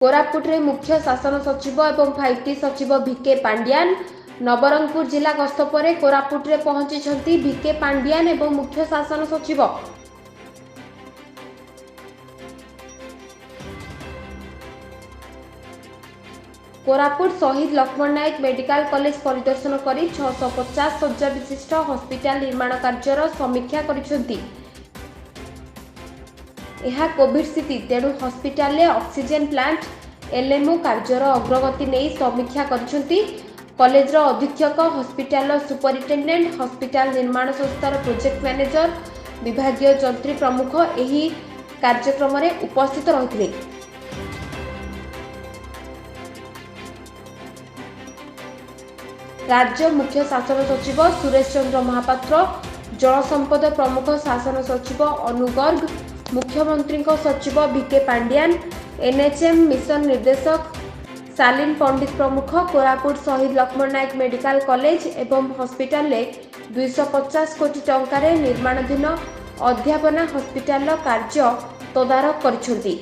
कोरापुट मुख्य शासन सचिव एवं 5T सचिव भिके पांड्यान नवरंगपुर जिला गस्त पर कोरापुट रे पहुंची भिके पांड्यान एवं मुख्य शासन सचिव। कोरापुट शहीद लक्ष्मण नायक मेडिकल कॉलेज परिदर्शन कर 650 शज्या विशिष्ट हॉस्पिटल निर्माण कार्यर समीक्षा करिसेंती। यह कोविड स्थिति तेणु हॉस्पिटल में ऑक्सीजन प्लांट एलएमओ कार्यर अग्रगति नहीं समीक्षा करिसेंती। कॉलेज अधीक्षक हॉस्पिटल सुपरिटेंडेंट हॉस्पिटल निर्माण संस्थार प्रोजेक्ट मैनेजर विभागीय जंत्री प्रमुख एही कार्यक्रम में उपस्थित रहिथिले। राज्य मुख्य शासन सचिव सुरेश चंद्र महापात्र, जलसंपद प्रमुख शासन सचिव अनु गर्ग, मुख्यमंत्री सचिव भिके पांड्यान, एनएचएम मिशन निर्देशक सालिन पंडित प्रमुख कोरापुट शहीद लक्ष्मण नायक मेडिकल कॉलेज एवं हॉस्पिटल 250 कोटी टंकार निर्माणाधीन अध्यापना हॉस्पिटल कार्य तदारख करिसेंती।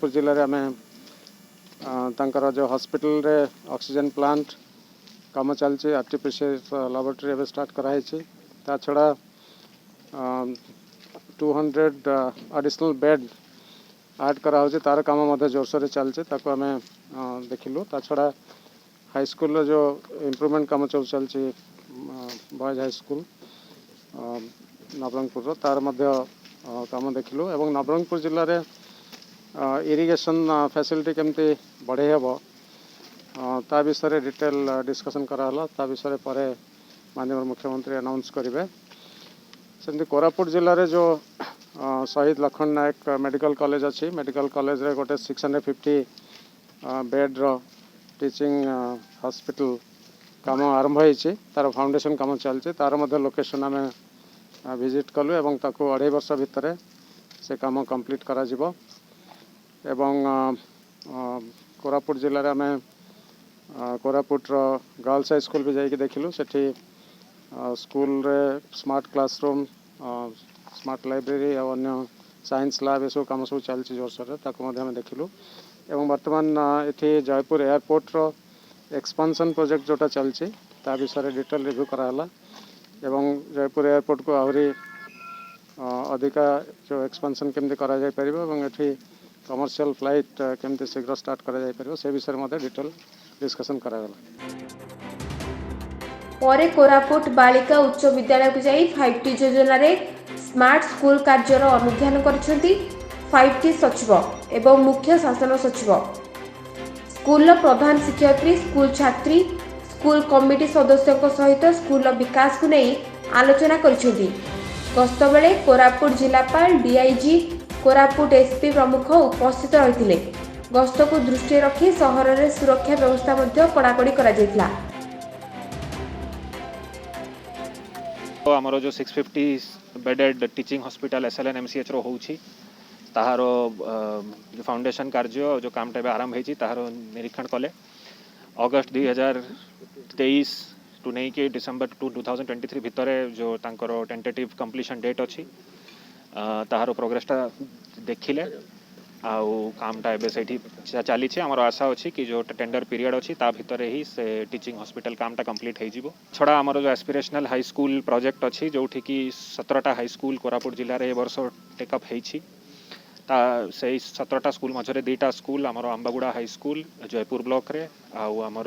जिले में तांकर जो हॉस्पिटल रे ऑक्सीजन प्लांट काम चलती आर्टिफिशियल लैबोरेटरी एवं स्टार्ट कराई ता छड़ा 200 एडिशनल बेड ऐड करा तार काम जोरसोर चलती आम देखिलु। ता छड़ा हाई स्कूल जो इम्प्रूवमेंट काम चलती बॉयज हाई स्कूल नवरंगपुर तार काम देखिलु। एवं नवरंगपुर जिले में इरिगेशन फैसिलिटी केमती बढ़े हम ता विषय डिटेल डिस्कशन कराला। ता विषय पर माननीय मुख्यमंत्री अनाउंस करेंगे। सेमती कोरापुट जिले में जो शहीद लक्ष्मण नायक मेडिकल कॉलेज अच्छी मेडिकल कॉलेज रे गोटे 650 बेड रो टीचिंग हॉस्पिटल काम आरंभ होती तार फाउंडेशन काम चलती तार लोकेशन आम विजिट कलु एवं ताकू 2.5 वर्ष भितर से काम कंप्लीट करा जिवो। एवं कोरापुट जिले में आम कोरापुट गर्ल्स हाई स्कूल भी जाइए देखिलु। सेठी स्कूल रे स्मार्ट क्लासरूम स्मार्ट लाइब्रेरी और अन्य साइंस लैब ये सब कम सब चलती जोरसोर ताकू देखिलु। एवं वर्तमान ये जयपुर एयरपोर्ट रो एक्सपांशन प्रोजेक्ट जोटा चलती ता विषय डिटेल रिव्यू कराला। एवं जयपुर एयरपोर्ट को आहरी अधिका जो एक्सपांशन केमती करा जाय परिबो एवं एठी कमर्शियल फ्लाइट केमती शीघ्र स्टार्ट करा जाय परिबो से विषय में डिटेल डिस्कशन करागला। परे कोरापुट बालिका उच्च विद्यालय को जाई 5T योजना रे स्मार्ट स्कूल कार्यर अनुध्यान करिसेंती 5T सचिव एवं मुख्य शासन सचिव। स्कूल प्रधान शिक्षयित्री स्कूल छात्री स्कूल कमिटी सदस्यों सहित स्कूल विकास को नहीं आलोचना करिसेंती। गस्त बेले कोरापुट जिलापाल डीआईजी कोरापुट एसपी प्रमुख उपस्थित रहिथिले। गस्त को दृष्टि रखी सहर में सुरक्षा व्यवस्था कड़ाकड़ी करा जायतिला। आमर जो 650 बेडेड टीचिंग हॉस्पिटल SLNMCH रो होउछि ताहार जो फाउंडेशन कार्य जो काम टाइम आरंभ होती ताहार निरीक्षण कले। अगस्त 2023 टू नहीं कि डिसेंबर 2023 भितर जो तांकर टेंटेटिव कंप्लीशन डेट अच्छी ताहार प्रोग्रेसटा देखिले आउ कामटा एबे सेठी चली आमर आशा अच्छी कि जो टेंडर पीरियड अच्छी ता भितर ही से टीचिंग हॉस्पिटल कामटा कंप्लीट हो जिवो। छड़ा आमर जो एस्पिरेशनल हाई स्कूल प्रोजेक्ट अच्छी जोठी कि 17टा हाई स्कूल कोरापुट जिले में वर्ष टेकअप होती ता से 17टा स्कूल मझे 2टा स्कूल आमर आंबागुड़ा हाई स्कूल जयपुर ब्लॉक रे आउ आमर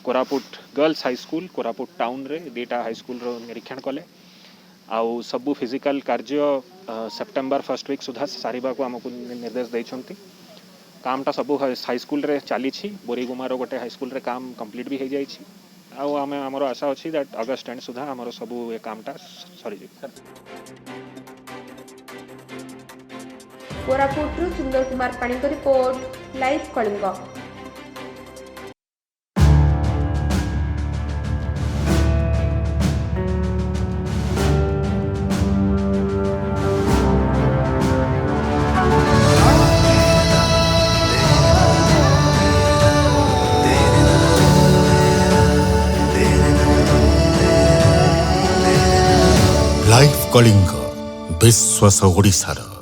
Koraput girls high school Koraput town रे 2टा हाई स्कूल रो निरीक्षण कले। आउ सबू फिजिकल कार्य सेप्टेम्बर फर्स्ट वीक सुधा सारिबा को आमको निर्देश देइछंती। कामटा सबू हाई स्कूल रे चली बोरीगुमार गोटे हाई स्कूल रे काम कंप्लीट भी हो जाइए। आउ आम आमर आशा अच्छी दैट अगस्त एंड सुधा आमर सबू ए कामटा सरी जाए। कोरापुट सुंदर कुमार पाणी को report live Kalinga. Live Kalinga विश्वास ओडिशार।